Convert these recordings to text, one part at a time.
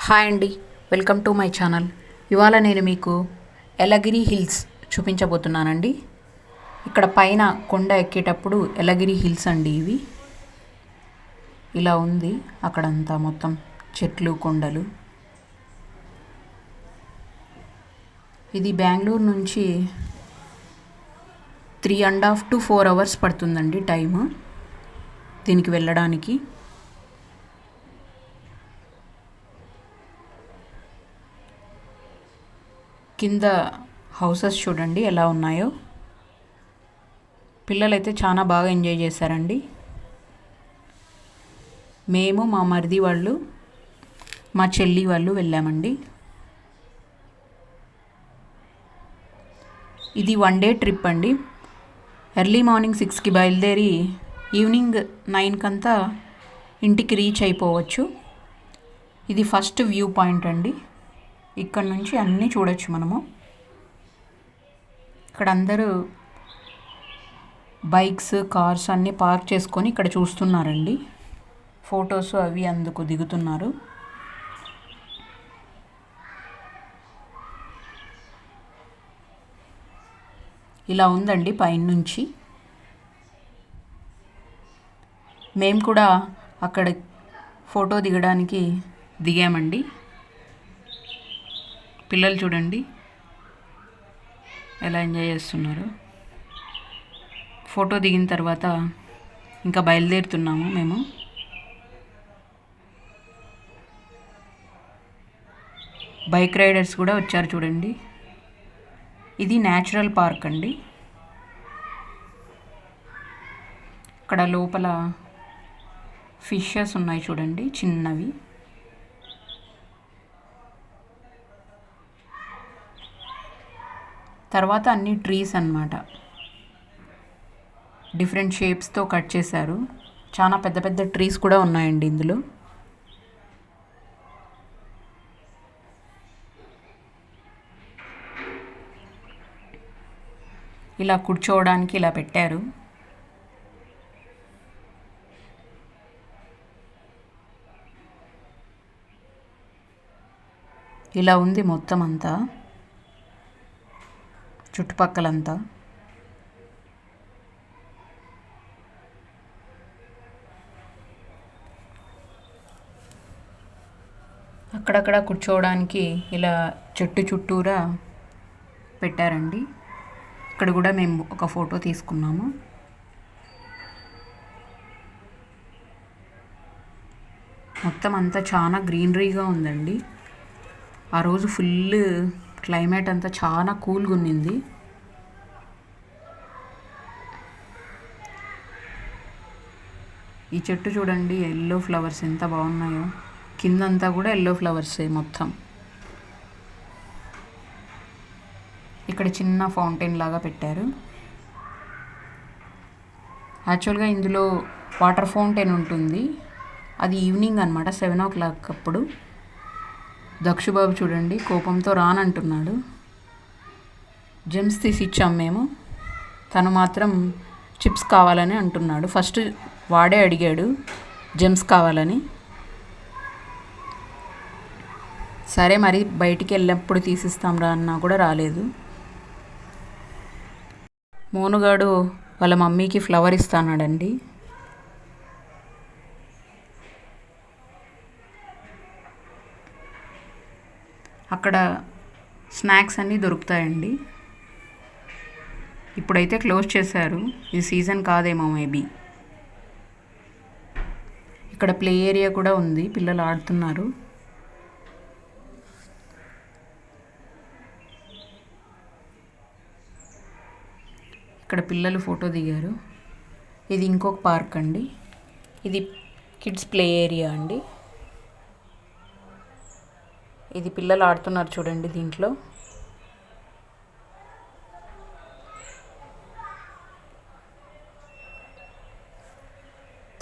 Hi అండి, welcome to my channel. ఇవాళ నేను మీకు ఎలగిరి హిల్స్ చూపించబోతున్నానండి. ఇక్కడ పైన కొండ ఎక్కేటప్పుడు ఎలగిరి హిల్స్ అండి ఇవి. ఇలా ఉంది అక్కడంతా మొత్తం చెట్లు కొండలు. ఇది బెంగళూరు నుంచి 3.5 to 4 hours పడుతుందండి టైము దీనికి వెళ్ళడానికి. కింద హౌసెస్ చూడండి ఎలా ఉన్నాయో. పిల్లలైతే చాలా బాగా ఎంజాయ్ చేశారండి. మేము, మా మరిది వాళ్ళు, మా చెల్లి వాళ్ళు వెళ్ళామండి. ఇది 1 day ట్రిప్ అండి. ఎర్లీ మార్నింగ్ 6కి బయలుదేరి ఈవినింగ్ 9కంతా ఇంటికి రీచ్ అయిపోవచ్చు. ఇది ఫస్ట్ వ్యూ పాయింట్ అండి. ఇక్కడ నుంచి అన్నీ చూడొచ్చు మనము. ఇక్కడ అందరూ బైక్స్, కార్స్ అన్నీ పార్క్ చేసుకొని ఇక్కడ చూస్తున్నారండి. ఫొటోస్ అవి అందుకు దిగుతున్నారు. ఇలా ఉందండి పైనుంచి. మేము కూడా అక్కడ ఫోటో దిగడానికి దిగామండి. పిల్లలు చూడండి ఎలా ఎంజాయ్ చేస్తున్నారు. ఫోటో దిగిన తర్వాత ఇంకా బయలుదేరుతున్నాము మేము. బైక్ రైడర్స్ కూడా వచ్చారు చూడండి. ఇది న్యాచురల్ పార్క్ అండి. ఇక్కడ లోపల ఫిషెస్ ఉన్నాయి చూడండి, చిన్నవి. తర్వాత అన్ని ట్రీస్ అన్నమాట, డిఫరెంట్ షేప్స్తో కట్ చేశారు. చాలా పెద్ద పెద్ద ట్రీస్ కూడా ఉన్నాయండి ఇందులో. ఇలా కూర్చోవడానికి ఇలా పెట్టారు. ఇలా ఉంది మొత్తం అంతా, చుట్టుపక్కలంతా. అక్కడక్కడ కూర్చోవడానికి ఇలా చెట్టు చుట్టూరా పెట్టారండి. ఇక్కడ కూడా మేము ఒక ఫోటో తీసుకున్నాము. మొత్తం అంతా చాలా గ్రీనరీగా ఉందండి. ఆ రోజు ఫుల్ క్లైమేట్ అంతా చాలా కూల్గా ఉన్నింది. ఈ చెట్టు చూడండి, ఎల్లో ఫ్లవర్స్ ఎంత బాగున్నాయో. కిందంతా కూడా ఎల్లో ఫ్లవర్సే మొత్తం. ఇక్కడ చిన్న ఫౌంటైన్ లాగా పెట్టారు. యాక్చువల్గా ఇందులో వాటర్ ఫౌంటైన్ ఉంటుంది. అది ఈవినింగ్ అనమాట, 7 o'clock అప్పుడు. దక్షుబాబు చూడండి కోపంతో రానంటున్నాడు. జెమ్స్ తీసి ఇచ్చాం మేము, తను మాత్రం చిప్స్ కావాలని అంటున్నాడు. ఫస్ట్ వాడే అడిగాడు జెమ్స్ కావాలని. సరే మరి బయటికి వెళ్ళినప్పుడు తీసిస్తాం రా అన్నా కూడా రాలేదు. మోనుగాడు వాళ్ళ మమ్మీకి ఫ్లవర్ ఇస్తానాడండి. అక్కడ స్నాక్స్ అన్నీ దొరుకుతాయండి. ఇప్పుడైతే క్లోజ్ చేశారు, ఇది సీజన్ కాదేమో మేబీ. ఇక్కడ ప్లే ఏరియా కూడా ఉంది, పిల్లలు ఆడుతున్నారు. ఇక్కడ పిల్లలు ఫోటో దిగారు. ఇది ఇంకొక పార్క్ అండి. ఇది కిడ్స్ ప్లే ఏరియా అండి. ఇది పిల్లలు ఆడుతున్నారు చూడండి దీంట్లో.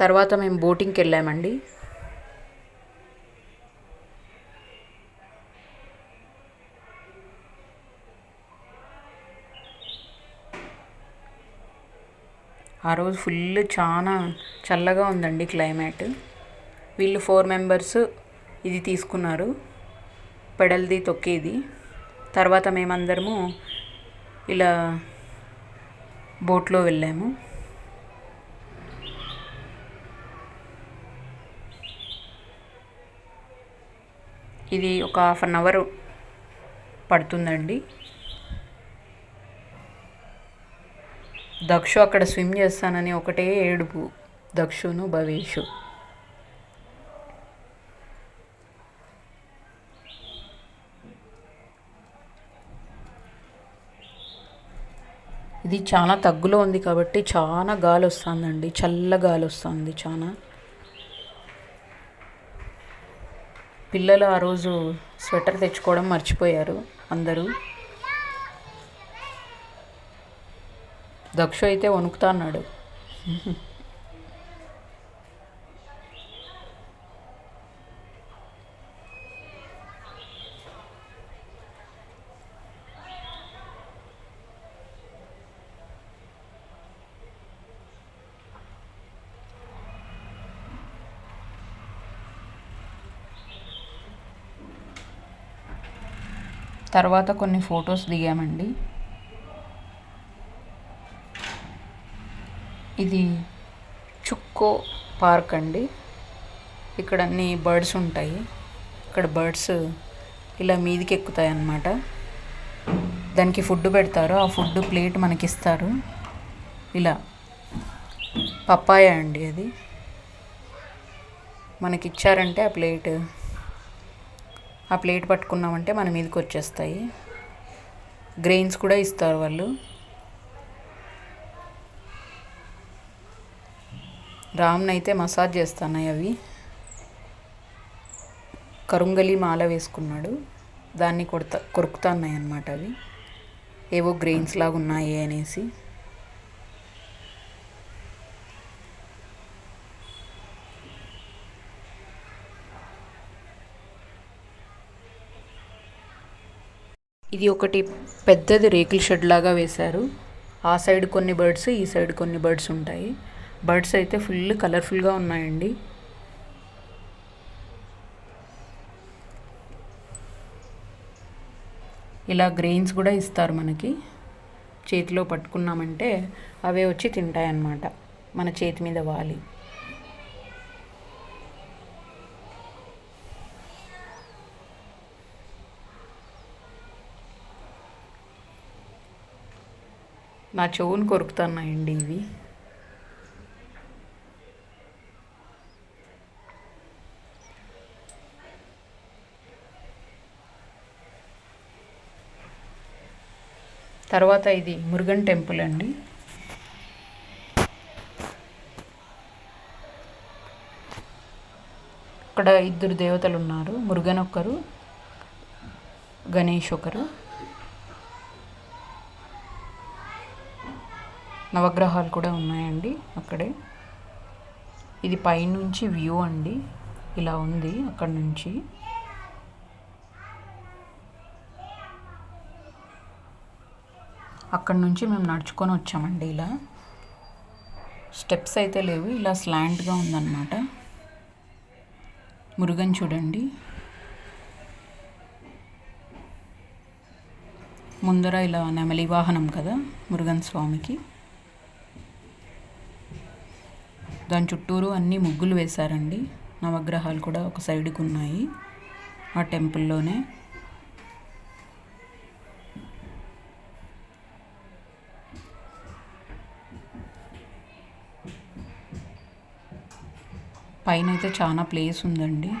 తర్వాత మేము బోటింగ్కి వెళ్ళామండి. ఆ రోజు ఫుల్ చాలా చల్లగా ఉందండి క్లైమేట్. వీళ్ళు 4 members ఇది తీసుకున్నారు, పెడల్ది తొక్కేది. తర్వాత మేమందరము ఇలా బోట్లో వెళ్ళాము. ఇది ఒక 1/2 అవర్ పడుతుందండి. దక్షు అక్కడ స్విమ్ చేస్తానని ఒకటే ఏడుపు, దక్షును భవేషు. ఇది చాలా తగ్గులో ఉంది కాబట్టి చాలా గాలి వస్తుందండి, చల్ల గాలి వస్తుంది చాలా. పిల్లలు ఆ రోజు స్వెటర్ తెచ్చుకోవడం మర్చిపోయారు అందరూ. దక్షు అయితే వణుకుతా అన్నాడు. తర్వాత కొన్ని ఫొటోస్ దిగామండి. ఇది చుక్కో పార్క్ అండి. ఇక్కడ అన్ని బర్డ్స్ ఉంటాయి. ఇక్కడ బర్డ్స్ ఇలా మీదికి ఎక్కుతాయి అన్నమాట. దానికి ఫుడ్ పెడతారు, ఆ ఫుడ్ ప్లేట్ మనకి ఇస్తారు. ఇలా పప్పాయ అండి, అది మనకి ఇచ్చారంటే ఆ ప్లేట్ పట్టుకున్నామంటే మన మీదకి వచ్చేస్తాయి. గ్రెయిన్స్ కూడా ఇస్తారు వాళ్ళు. రామ్ని అయితే మసాజ్ చేస్తున్నాయి అవి. కరుంగలి మాల వేసుకున్నాడు, దాన్ని కొరుకుతున్నాయి అన్నమాట. అవి ఏవో గ్రెయిన్స్ లాగా ఉన్నాయి అనేసి. ఇది ఒకటి పెద్దది రేకుల షెడ్ లాగా వేశారు. ఆ సైడ్ కొన్ని బర్డ్స్, ఈ సైడ్ కొన్ని బర్డ్స్ ఉంటాయి. బర్డ్స్ అయితే ఫుల్ కలర్ఫుల్గా ఉన్నాయండి. ఇలా గ్రెయిన్స్ కూడా ఇస్తారు మనకి. చేతిలో పట్టుకున్నామంటే అవే వచ్చి తింటాయి అన్నమాట, మన చేతి మీద వాలి. నా చెవును కొరుకుతున్నాయండి ఇవి. తర్వాత ఇది మురుగన్ టెంపుల్ అండి. ఇక్కడ 2 దేవతలు ఉన్నారు, మురుగన్ ఒకరు, గణేష్ ఒకరు. నవగ్రహాలు కూడా ఉన్నాయండి అక్కడే. ఇది పైనుంచి వ్యూ అండి, ఇలా ఉంది అక్కడ నుంచి. అక్కడ నుంచి మేము నడుచుకొని వచ్చామండి. ఇలా స్టెప్స్ అయితే లేవు, ఇలా స్లాంట్గా ఉందన్నమాట. మురుగన్ చూడండి, ముందర ఇలా నెమలి వాహనం కదా మురుగన్ స్వామికి. దాని చుట్టూరు అన్ని ముగ్గులు వేశారండి. నవగ్రహాలు కూడా ఒక సైడ్కి ఉన్నాయి ఆ టెంపుల్లోనే. పైన అయితే చాలా ప్లేస్ ఉందండి.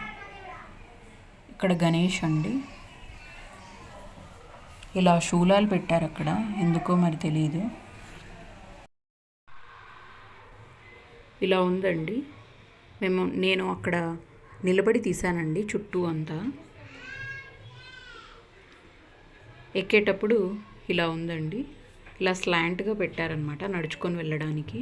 ఇక్కడ గణేష్ అండి, ఇలా శూలాలు పెట్టారు అక్కడ, ఎందుకో మరి తెలియదు. ఇలా ఉందండి. నేను అక్కడ నిలబడి తీసానండి చుట్టూ అంతా. ఎక్కేటప్పుడు ఇలా ఉందండి, ఇలా స్లాంట్గా పెట్టారనమాట నడుచుకొని వెళ్ళడానికి.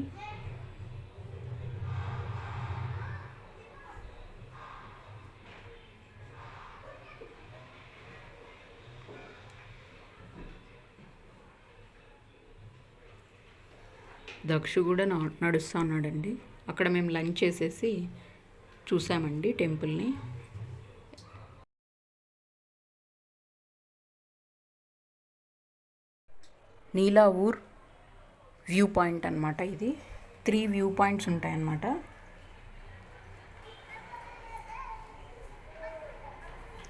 దక్షు కూడా నడుస్తూ ఉన్నాడండి. అక్కడ మేము లంచ్ చేసేసి చూసామండి టెంపుల్ని. నీలావూర్ వ్యూ పాయింట్ అనమాట. ఇది 3 వ్యూ పాయింట్స్ ఉంటాయన్నమాట.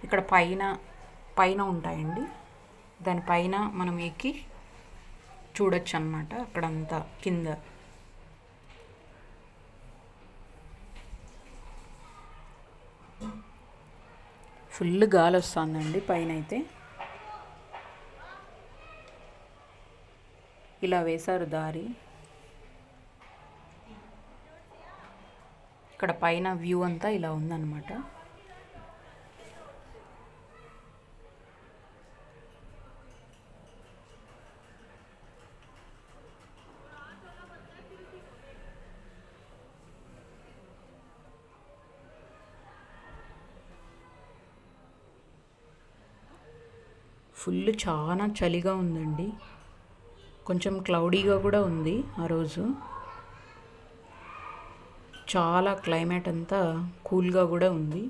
ఇక్కడ పైన ఉంటాయండి. దానిపైన మనం ఎక్కి చూడొచ్చు అన్నమాట. అక్కడంతా కింద ఫుల్ గాలి వస్తుందండి పైన అయితే. ఇలా వేశారు దారి. ఇక్కడ పైన వ్యూ అంతా ఇలా ఉందన్నమాట. ఫుల్ చాలా చలిగా ఉందండి. కొంచెం క్లౌడీగా కూడా ఉంది ఆ రోజు. చాలా క్లైమేట్ అంతా కూల్గా కూడా ఉంది.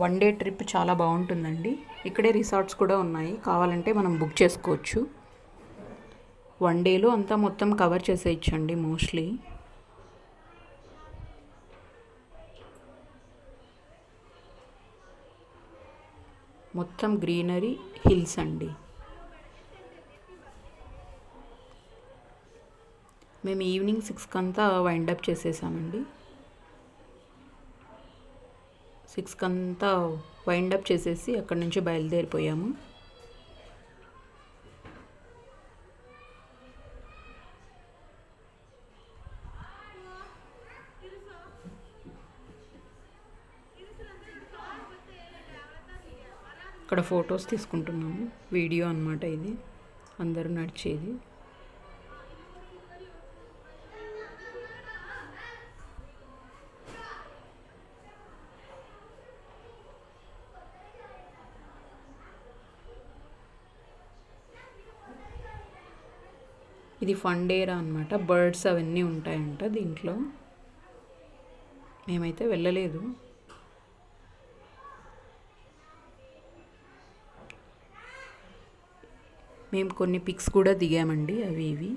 వన్ డే ట్రిప్ చాలా బాగుంటుందండి. ఇక్కడే రిసార్ట్స్ కూడా ఉన్నాయి, కావాలంటే మనం బుక్ చేసుకోవచ్చు. వన్ డేలో అంతా మొత్తం కవర్ చేసేయచ్చండి మోస్ట్లీ. మొత్తం గ్రీనరీ, హిల్స్ అండి. మేము ఈవినింగ్ 6కి అంతా వైండప్ చేసేసామండి. 6కి అంతా వైండప్ చేసేసి అక్కడి నుంచి బయలుదేరిపోయాము. ఇక్కడ ఫొటోస్ తీసుకుంటున్నాము, వీడియో అన్నమాట ఇది, అందరూ నడిచేది. ఇది ఫండేరా అన్నమాట. బర్డ్స్ అవన్నీ ఉంటాయంట దీంట్లో. మేమైతే వెళ్ళలేదు. మేము కొన్ని పిక్స్ కూడా దిగామండి, అవి ఇవి.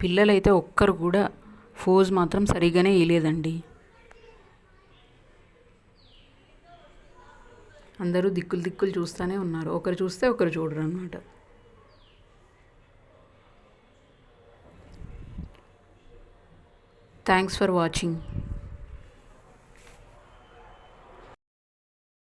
పిల్లలైతే ఒక్కరు కూడా ఫోజ్ మాత్రం సరిగానే వేయలేదండి. అందరూ దిక్కులు దిక్కులు చూస్తూనే ఉన్నారు, ఒకరు చూస్తే ఒకరు చూడరు అన్నమాట. Thanks for watching.